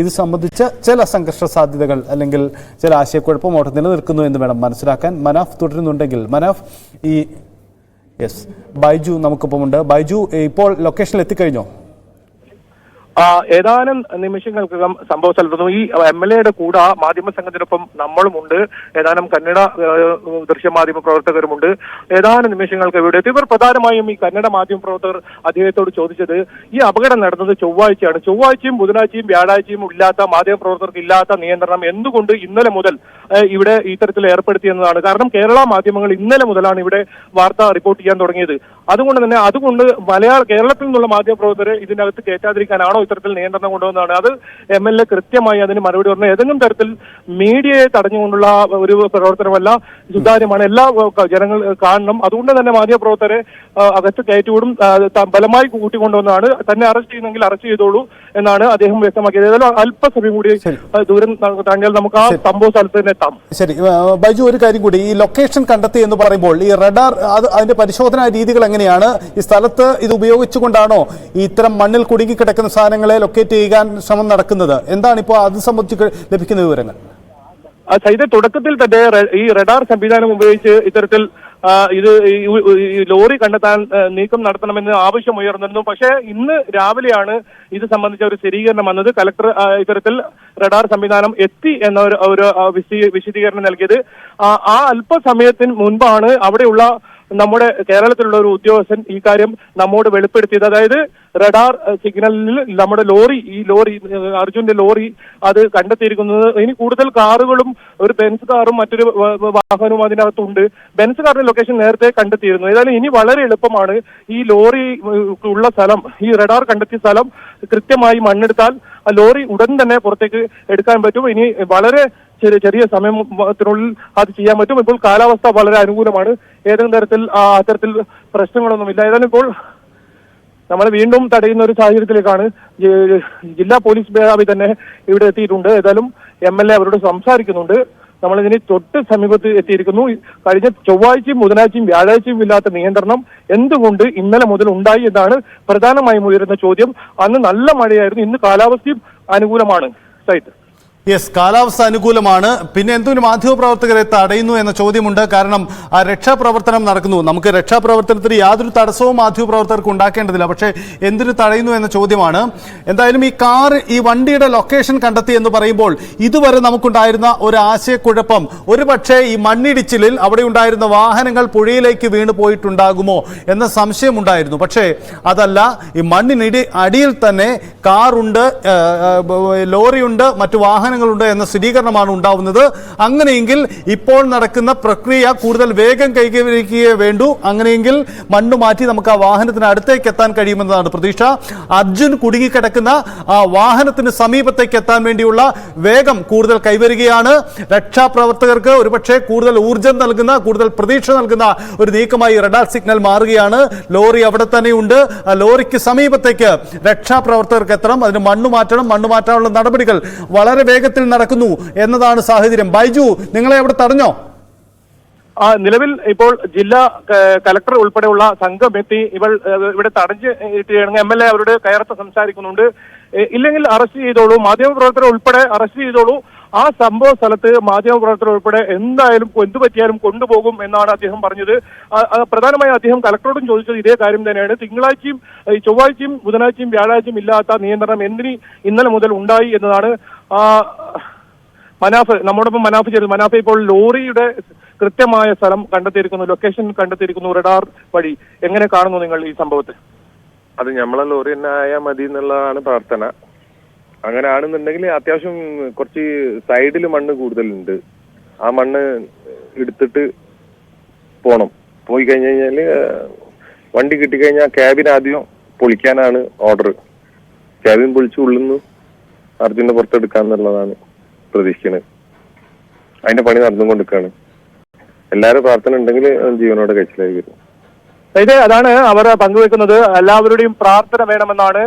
ഇത് സംബന്ധിച്ച ചില സംഘർഷ സാധ്യതകൾ അല്ലെങ്കിൽ ചില ആശയക്കുഴപ്പം അവിടെ നിലനിൽക്കുന്നു എന്ന് വേണം മനസ്സിലാക്കാൻ. മനാഫ് തുടരുന്നുണ്ടെങ്കിൽ മനാഫ്, ബൈജു നമുക്കൊപ്പമുണ്ട്. ബൈജു, ഇപ്പോൾ ലൊക്കേഷനിൽ എത്തിക്കഴിഞ്ഞോ? ഏതാനും നിമിഷങ്ങൾക്കകം സംഭവ സ്ഥലത്തുനിന്നും ഈ MLA കൂടെ മാധ്യമ സംഘത്തിനൊപ്പം നമ്മളുമുണ്ട്. ഏതാനും കന്നഡ ദൃശ്യമാധ്യമ പ്രവർത്തകരുമുണ്ട്. ഏതാനും നിമിഷങ്ങൾക്ക് ഇവിടെ എത്തി. ഇവർ പ്രധാനമായും ഈ കന്നഡ മാധ്യമ പ്രവർത്തകർ അദ്ദേഹത്തോട് ചോദിച്ചത് ഈ അപകടം നടന്നത് ചൊവ്വാഴ്ചയാണ്. ചൊവ്വാഴ്ചയും ബുധനാഴ്ചയും വ്യാഴാഴ്ചയും ഇല്ലാത്ത മാധ്യമ പ്രവർത്തകർക്ക് ഇല്ലാത്ത നിയന്ത്രണം എന്തുകൊണ്ട് ഇന്നലെ മുതൽ ഇവിടെ ഇത്തരത്തിൽ ഏർപ്പെടുത്തിയെന്നതാണ്. കാരണം കേരള മാധ്യമങ്ങൾ ഇന്നലെ മുതലാണ് ഇവിടെ വാർത്ത റിപ്പോർട്ട് ചെയ്യാൻ തുടങ്ങിയത്. അതുകൊണ്ട് കേരളത്തിൽ നിന്നുള്ള മാധ്യമ പ്രവർത്തകരെ ഇതിനകത്ത് കയറ്റാതിരിക്കാനാണോ ഇത്തരത്തിൽ നിയന്ത്രണം കൊണ്ടുവന്നതാണ്. അത് MLA കൃത്യമായി അതിന് മറുപടി പറഞ്ഞു. ഏതെങ്കിലും തരത്തിൽ മീഡിയയെ തടഞ്ഞുകൊണ്ടുള്ള ഒരു പ്രവർത്തനമല്ല, സുതാര്യമാണ്, എല്ലാ ജനങ്ങൾ കാണണം. അതുകൊണ്ട് തന്നെ മാധ്യമ പ്രവർത്തകരെ അകത്ത് കയറ്റിവിടും, ബലമായി കൂട്ടിക്കൊണ്ടുവന്നാണ്. തന്നെ അറസ്റ്റ് ചെയ്യുന്നെങ്കിൽ അറസ്റ്റ് ചെയ്തോളൂ എന്നാണ് അദ്ദേഹം വ്യക്തമാക്കിയത്. ഏതായാലും അല്പസമയം കൂടി ദൂരം താങ്ങിയാൽ നമുക്ക് ആ സംഭവ സ്ഥലത്ത് തന്നെ എത്താം. ശരി ബൈജു, ഒരു കാര്യം കൂടി, ഈ ലൊക്കേഷൻ കണ്ടെത്തി എന്ന് പറയുമ്പോൾ ഈ റഡാർ അതിന്റെ പരിശോധനാ രീതികൾ എങ്ങനെയാണ്? ഈ സ്ഥലത്ത് ഇത് ഉപയോഗിച്ചുകൊണ്ടാണോ ഈ ഇത്തരം മണ്ണിൽ കുടുങ്ങിക്കിടക്കുന്ന സാധനങ്ങളെ ലൊക്കേറ്റ് ചെയ്യാൻ ശ്രമം നടക്കുന്നത്? എന്താണ് ഇപ്പോൾ അത് സംബന്ധിച്ച് ലഭിക്കുന്ന വിവരങ്ങൾ? തുടക്കത്തിൽ തന്നെ ഈ റഡാർ സംവിധാനം ഉപയോഗിച്ച് ഇത്തരത്തിൽ ഇത് ലോറി കണ്ടെത്താൻ നീക്കം നടത്തണമെന്ന് ആവശ്യമുയർന്നിരുന്നു. പക്ഷേ ഇന്ന് രാവിലെയാണ് ഇത് സംബന്ധിച്ച ഒരു സ്ഥിരീകരണം വന്നത്. കലക്ടർ ഇത്തരത്തിൽ റഡാർ സംവിധാനം എത്തി എന്ന ഒരു വിശദീകരണം നൽകിയത്. ആ അല്പസമയത്തിന് മുൻപാണ് അവിടെയുള്ള നമ്മുടെ കേരളത്തിലുള്ള ഒരു ഉദ്യോഗസ്ഥൻ ഈ കാര്യം നമ്മോട് വെളിപ്പെടുത്തിയത്. അതായത് റഡാർ സിഗ്നലിൽ നമ്മുടെ അർജുന്റെ ലോറി അത് കണ്ടെത്തിയിരിക്കുന്നത്. ഇനി കൂടുതൽ കാറുകളും ഒരു ബെൻസ് കാറും മറ്റൊരു വാഹനവും അതിനകത്തുണ്ട്. ബെൻസ് കാറിന്റെ ലൊക്കേഷൻ നേരത്തെ കണ്ടെത്തിയിരുന്നു. ഏതായാലും ഇനി വളരെ എളുപ്പമാണ് ഈ ലോറി ഉള്ള സ്ഥലം, ഈ റഡാർ കണ്ടെത്തിയ സ്ഥലം കൃത്യമായി മണ്ണെടുത്താൽ ആ ലോറി ഉടൻ തന്നെ പുറത്തേക്ക് എടുക്കാൻ പറ്റും. ഇനി വളരെ ചെറിയ സമയത്തിനുള്ളിൽ അത് ചെയ്യാൻ പറ്റും. ഇപ്പോൾ കാലാവസ്ഥ വളരെ അനുകൂലമാണ്. ഏതെങ്കിലും തരത്തിൽ അത്തരത്തിൽ പ്രശ്നങ്ങളൊന്നുമില്ല. ഏതായാലും ഇപ്പോൾ നമ്മൾ വീണ്ടും തടയുന്ന ഒരു സാഹചര്യത്തിലേക്കാണ്. ജില്ലാ പോലീസ് മേധാവി തന്നെ ഇവിടെ എത്തിയിട്ടുണ്ട്. ഏതായാലും MLA അവരോട് സംസാരിക്കുന്നുണ്ട്. നമ്മളിതിന് തൊട്ട് സമീപത്ത് എത്തിയിരിക്കുന്നു. കഴിഞ്ഞ ചൊവ്വാഴ്ചയും ബുധനാഴ്ചയും വ്യാഴാഴ്ചയും ഇല്ലാത്ത നിയന്ത്രണം എന്തുകൊണ്ട് ഇന്നലെ മുതൽ ഉണ്ടായി എന്നാണ് പ്രധാനമായും ഉയരുന്ന ചോദ്യം. അന്ന് നല്ല മഴയായിരുന്നു, ഇന്ന് കാലാവസ്ഥയും അനുകൂലമാണ്. കാലാവസ്ഥ അനുകൂലമാണ്. പിന്നെ എന്തൊരു മാധ്യമപ്രവർത്തകരെ തടയുന്നു എന്ന ചോദ്യമുണ്ട്. കാരണം ആ രക്ഷാപ്രവർത്തനം നടക്കുന്നു. നമുക്ക് രക്ഷാപ്രവർത്തനത്തിന് യാതൊരു തടസ്സവും മാധ്യമപ്രവർത്തകർക്ക് ഉണ്ടാക്കേണ്ടതില്ല. പക്ഷേ എന്തിനു തടയുന്നു എന്ന ചോദ്യമാണ്. എന്തായാലും ഈ വണ്ടിയുടെ ലൊക്കേഷൻ കണ്ടെത്തി എന്ന് പറയുമ്പോൾ ഇതുവരെ നമുക്കുണ്ടായിരുന്ന ഒരു ആശയക്കുഴപ്പം, ഒരു പക്ഷേ ഈ മണ്ണിടിച്ചിലിൽ അവിടെ ഉണ്ടായിരുന്ന വാഹനങ്ങൾ പുഴയിലേക്ക് വീണു പോയിട്ടുണ്ടാകുമോ എന്ന സംശയമുണ്ടായിരുന്നു. പക്ഷേ അതല്ല, ഈ അടിയിൽ തന്നെ കാറുണ്ട്, ലോറിയുണ്ട്, മറ്റു വാഹനങ്ങളുണ്ട് എന്ന സ്ഥിരീകരണമാണ് ഉണ്ടാവുന്നത്. അങ്ങനെയെങ്കിൽ ഇപ്പോൾ നടക്കുന്ന പ്രക്രിയ കൂടുതൽ വേഗം കൈവരിക്കുകയേ വേണ്ടൂ. അങ്ങനെയെങ്കിൽ മണ്ണ് മാറ്റി നമുക്ക് ആ വാഹനത്തിന് അടുത്തേക്ക് എത്താൻ കഴിയുമെന്നതാണ് പ്രതീക്ഷ. അർജുൻ കുടുങ്ങിക്കിടക്കുന്ന ആ വാഹനത്തിന് സമീപത്തേക്ക് എത്താൻ വേണ്ടിയുള്ള വേഗം കൂടുതൽ കൈവരികയാണ്. രക്ഷാപ്രവർത്തകർക്ക് ഒരുപക്ഷെ കൂടുതൽ ഊർജം നൽകുന്ന, കൂടുതൽ പ്രതീക്ഷ നൽകുന്ന ഒരു നീക്കമായി റഡാർ സിഗ്നൽ മാറുകയാണ്. ലോറി അവിടെ തന്നെയുണ്ട്. ആ ലോറിക്ക് സമീപത്തേക്ക് രക്ഷാപ്രവർത്തകർക്ക് എത്തണം. അതിന് മണ്ണ് മാറ്റാനുള്ള നടപടികൾ വളരെ വേഗത്തിൽ നടക്കുന്നു എന്നതാണ് സാഹചര്യം. ബൈജു, നിങ്ങളെ അവിടെ തടഞ്ഞോ? നിലവിൽ ഇപ്പോൾ ജില്ലാ കലക്ടർ ഉൾപ്പെടെയുള്ള സംഘം എത്തി ഇവിടെ തടഞ്ഞിട്ടാണെങ്കിൽ MLA അവരോട് കയർത്ത് സംസാരിക്കുന്നുണ്ട്. ഇല്ലെങ്കിൽ അറസ്റ്റ് ചെയ്തോളൂ, മാധ്യമപ്രവർത്തകർ ഉൾപ്പെടെ അറസ്റ്റ് ചെയ്തോളൂ. ആ സംഭവ സ്ഥലത്ത് മാധ്യമപ്രവർത്തകർ ഉൾപ്പെടെ എന്തായാലും എന്തു പറ്റിയാലും കൊണ്ടുപോകും എന്നാണ് അദ്ദേഹം പറഞ്ഞത്. പ്രധാനമായും അദ്ദേഹം കലക്ടറോടും ചോദിച്ചത് ഇതേ കാര്യം തന്നെയാണ്. ചൊവ്വാഴ്ചയും ബുധനാഴ്ചയും വ്യാഴാഴ്ചയും ഇല്ലാത്ത നിയന്ത്രണം ഇന്നലെ മുതൽ ഉണ്ടായി എന്നതാണ്. നമ്മോടൊപ്പം മനാഫ് ചേരുന്നു. മനാഫ്, ഇപ്പോൾ ലോറിയുടെ കൃത്യമായ സ്ഥലം കണ്ടെത്തിയിരിക്കുന്നു, ലൊക്കേഷൻ കണ്ടെത്തിയിരിക്കുന്നു റഡാർ വഴി. എങ്ങനെ കാണുന്നു നിങ്ങൾ ഈ സംഭവത്തെ? അത് നമ്മളെ ലോറി തന്നെ ആയാൽ മതി എന്നുള്ളതാണ് പ്രാർത്ഥന. അങ്ങനെ ആണെന്നുണ്ടെങ്കിൽ അത്യാവശ്യം കുറച്ച് സൈഡിൽ മണ്ണ് കൂടുതലുണ്ട്. ആ മണ്ണ് എടുത്തിട്ട് പോയി കഴിഞ്ഞു കഴിഞ്ഞാല് വണ്ടി കിട്ടിക്കഴിഞ്ഞാൽ ക്യാബിൻ ആദ്യം പൊളിക്കാനാണ് ഓർഡർ. ക്യാബിൻ പൊളിച്ച് ഉള്ളുന്നു അർജുനെ പുറത്തെടുക്കാന്നുള്ളതാണ് പ്രതീക്ഷിക്കുന്നത്. അതിന്റെ പണി നടന്നുകൊണ്ടിരിക്കുകയാണ്. എല്ലാവരും പ്രാർത്ഥന ഉണ്ടെങ്കിൽ ജീവനോടെ കഴിച്ചിലായി വരും. അതാണ് അവർ പങ്കുവെക്കുന്നത്. എല്ലാവരുടെയും പ്രാർത്ഥന വേണമെന്നാണ്